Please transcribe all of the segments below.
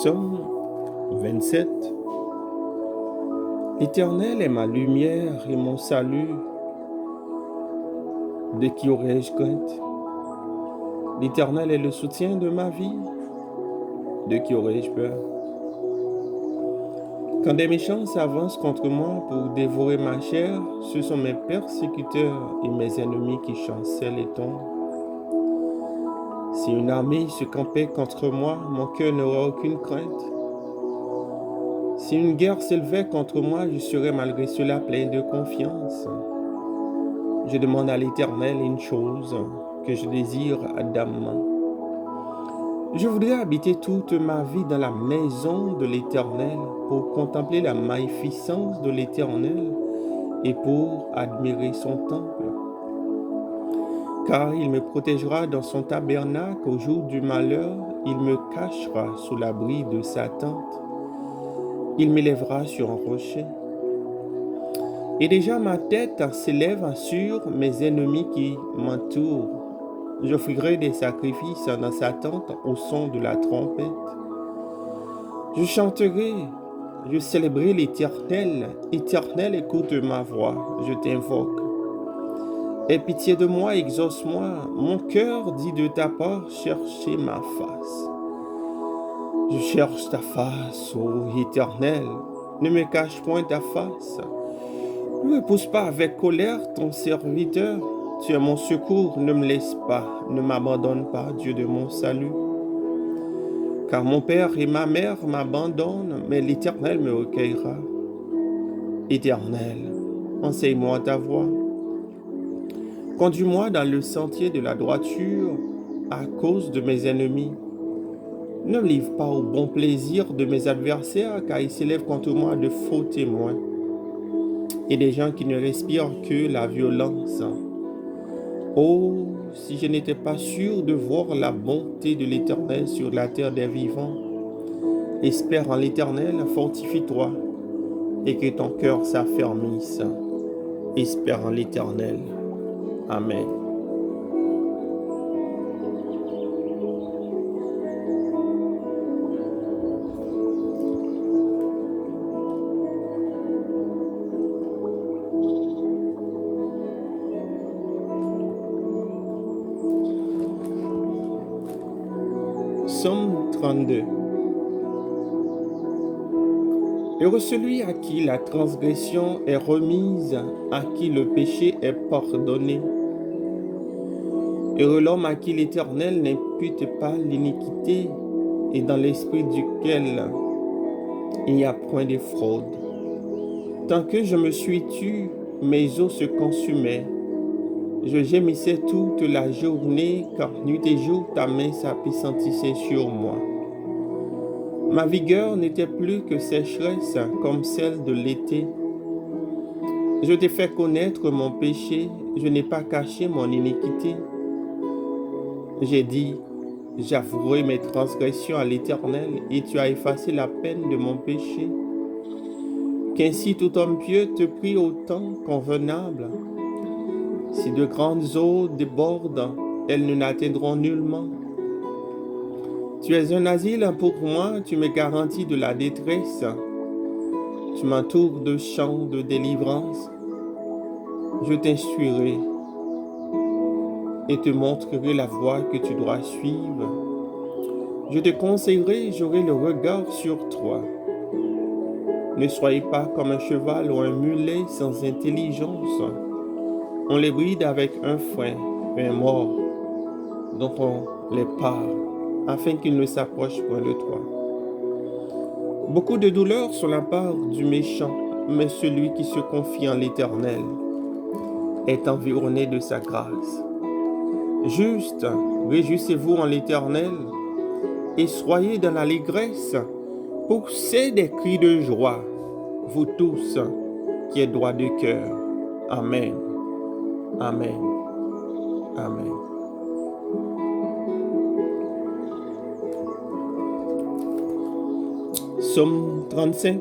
Psaume 27. L'Éternel est ma lumière et mon salut. De qui aurais-je crainte? L'Éternel est le soutien de ma vie. De qui aurais-je peur? Quand des méchants s'avancent contre moi pour dévorer ma chair, ce sont mes persécuteurs et mes ennemis qui chancellent et tombent. Si une armée se campait contre moi, mon cœur n'aurait aucune crainte. Si une guerre s'élevait contre moi, je serais malgré cela plein de confiance. Je demande à l'Éternel une chose que je désire ardemment. Je voudrais habiter toute ma vie dans la maison de l'Éternel pour contempler la magnificence de l'Éternel et pour admirer son temple. Car il me protégera dans son tabernacle au jour du malheur, il me cachera sous l'abri de sa tente. Il m'élèvera sur un rocher. Et déjà ma tête s'élève sur mes ennemis qui m'entourent. J'offrirai des sacrifices dans sa tente au son de la trompette. Je chanterai, je célébrerai l'Éternel. Éternel, écoute ma voix, je t'invoque. Aie pitié de moi, exauce-moi. Mon cœur dit de ta part, cherchez ma face. Je cherche ta face, ô Éternel. Ne me cache point ta face. Ne repousse pas avec colère ton serviteur. Tu es mon secours, ne me laisse pas, ne m'abandonne pas, Dieu de mon salut. Car mon père et ma mère m'abandonnent, mais l'Éternel me recueillera. Éternel, enseigne-moi ta voie. Conduis-moi dans le sentier de la droiture à cause de mes ennemis. Ne me livre pas au bon plaisir de mes adversaires, car ils s'élèvent contre moi de faux témoins et des gens qui ne respirent que la violence. Oh, si je n'étais pas sûr de voir la bonté de l'Éternel sur la terre des vivants. Espère en l'Éternel, fortifie-toi, et que ton cœur s'affermisse. Espère en l'Éternel. Amen. Psaume 32. Heureux celui à qui la transgression est remise, à qui le péché est pardonné. Heureux l'homme à qui l'Éternel n'impute pas l'iniquité et dans l'esprit duquel il n'y a point de fraude. Tant que je me suis tu, mes os se consumaient. Je gémissais toute la journée, car nuit et jour ta main s'appesantissait sur moi. Ma vigueur n'était plus que sécheresse comme celle de l'été. Je t'ai fait connaître mon péché, je n'ai pas caché mon iniquité. J'ai dit, j'avouerai mes transgressions à l'Éternel, et tu as effacé la peine de mon péché. Qu'ainsi tout homme pieux te prie au temps convenable. Si de grandes eaux débordent, elles ne l'atteindront nullement. Tu es un asile pour moi, tu me garantis de la détresse. Tu m'entoures de chants de délivrance. Je t'instruirai et te montrerai la voie que tu dois suivre. Je te conseillerai, j'aurai le regard sur toi. Ne soyez pas comme un cheval ou un mulet sans intelligence. On les bride avec un frein mort dont on les part, afin qu'ils ne s'approchent point de toi. Beaucoup de douleurs sont la part du méchant, mais celui qui se confie en l'Éternel est environné de sa grâce. Juste, réjouissez-vous en l'Éternel et soyez dans l'allégresse. Poussez des cris de joie, vous tous qui êtes droits de cœur. Amen. Amen. Amen. Psaume 35.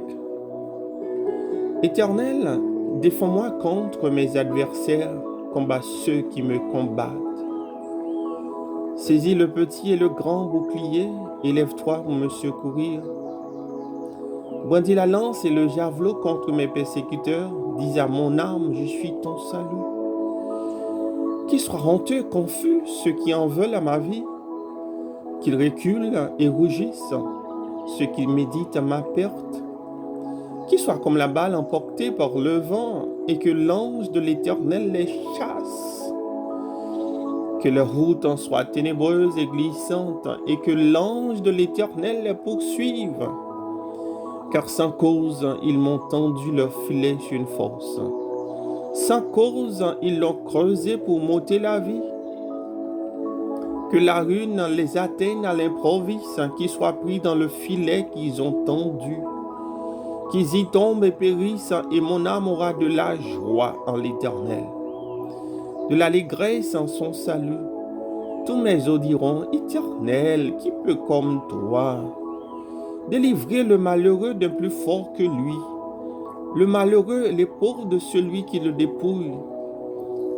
Éternel, défends-moi contre mes adversaires, combat ceux qui me combattent. Saisis le petit et le grand bouclier, élève-toi pour me secourir. Brandis la lance et le javelot contre mes persécuteurs, dis à mon âme, je suis ton salut. Qu'ils soient honteux, confus, ceux qui en veulent à ma vie, qu'ils reculent et rougissent, ceux qui méditent à ma perte, qu'ils soient comme la balle emportée par le vent et que l'ange de l'Éternel les chasse. Que leur route en soit ténébreuse et glissante et que l'ange de l'Éternel les poursuive. Car sans cause, ils m'ont tendu leur filet sur une fosse. Sans cause, ils l'ont creusé pour m'ôter la vie. Que la ruine les atteigne à l'improviste, qu'ils soient pris dans le filet qu'ils ont tendu. Qu'ils y tombent et périssent, et mon âme aura de la joie en l'Éternel, de l'allégresse en son salut. Tous mes os diront, Éternel, qui peut comme toi délivrer le malheureux d'un plus fort que lui, le malheureux et l'épaule de celui qui le dépouille.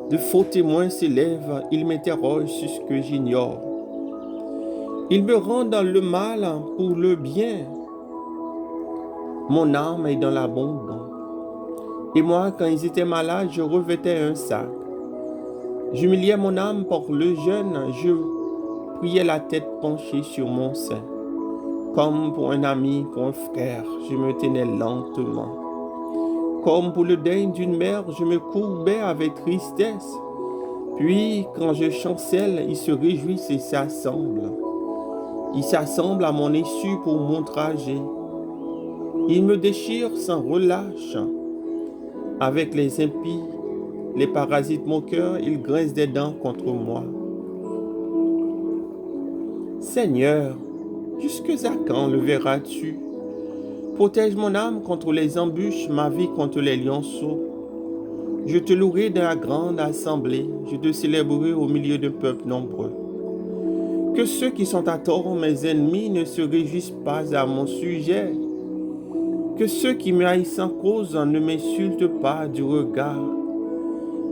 De faux témoins s'élèvent, ils m'interrogent sur ce que j'ignore. Ils me rendent le mal pour le bien. Mon âme est dans la bombe. Et moi, quand ils étaient malades, je revêtais un sac. J'humiliais mon âme par le jeûne, je priais la tête penchée sur mon sein. Comme pour un ami, pour un frère, je me tenais lentement. Comme pour le deuil d'une mère, je me courbais avec tristesse. Puis, quand je chancelle, ils se réjouissent et s'assemblent. Ils s'assemblent à mon issue pour mon trajet. Ils me déchirent sans relâche. Avec les impies, les parasites moqueurs, ils grincent des dents contre moi. Seigneur, jusque à quand le verras-tu? Protège mon âme contre les embûches, ma vie contre les lionceaux. Je te louerai dans la grande assemblée, je te célébrerai au milieu de peuples nombreux. Que ceux qui sont à tort, mes ennemis, ne se réjouissent pas à mon sujet. Que ceux qui me haïssent sans cause ne m'insultent pas du regard,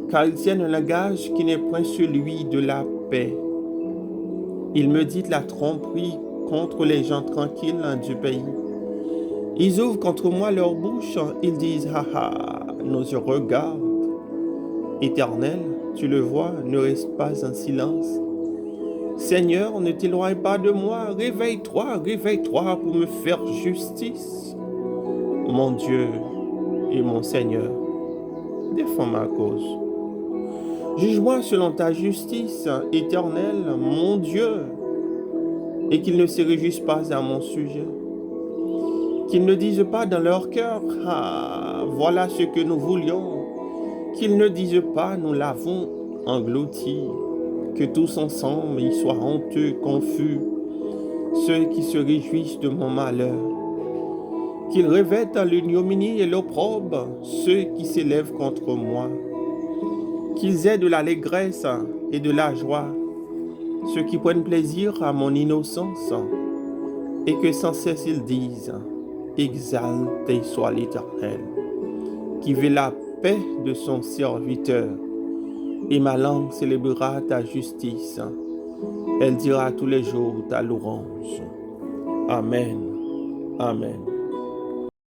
car ils tiennent un langage qui n'est point celui de la paix. Ils me disent la tromperie contre les gens tranquilles du pays. Ils ouvrent contre moi leur bouche, ils disent « Ha ha !» Nos yeux regardent. Éternel, tu le vois, ne reste pas en silence. Seigneur, ne t'éloigne pas de moi, réveille-toi pour me faire justice. Mon Dieu et mon Seigneur, défends ma cause. Juge-moi selon ta justice, Éternel, mon Dieu, et qu'ils ne se réjouissent pas à mon sujet. Qu'ils ne disent pas dans leur cœur, « Ah, voilà ce que nous voulions ». Qu'ils ne disent pas, « Nous l'avons englouti ». Que tous ensemble, ils soient honteux, confus, ceux qui se réjouissent de mon malheur. Qu'ils revêtent l'ignominie et l'opprobre, ceux qui s'élèvent contre moi. Qu'ils aient de l'allégresse et de la joie, ceux qui prennent plaisir à mon innocence, et que sans cesse ils disent, exalté soit l'Éternel, qui veut la paix de son serviteur, et ma langue célébrera ta justice. Elle dira tous les jours ta louange. Amen. Amen.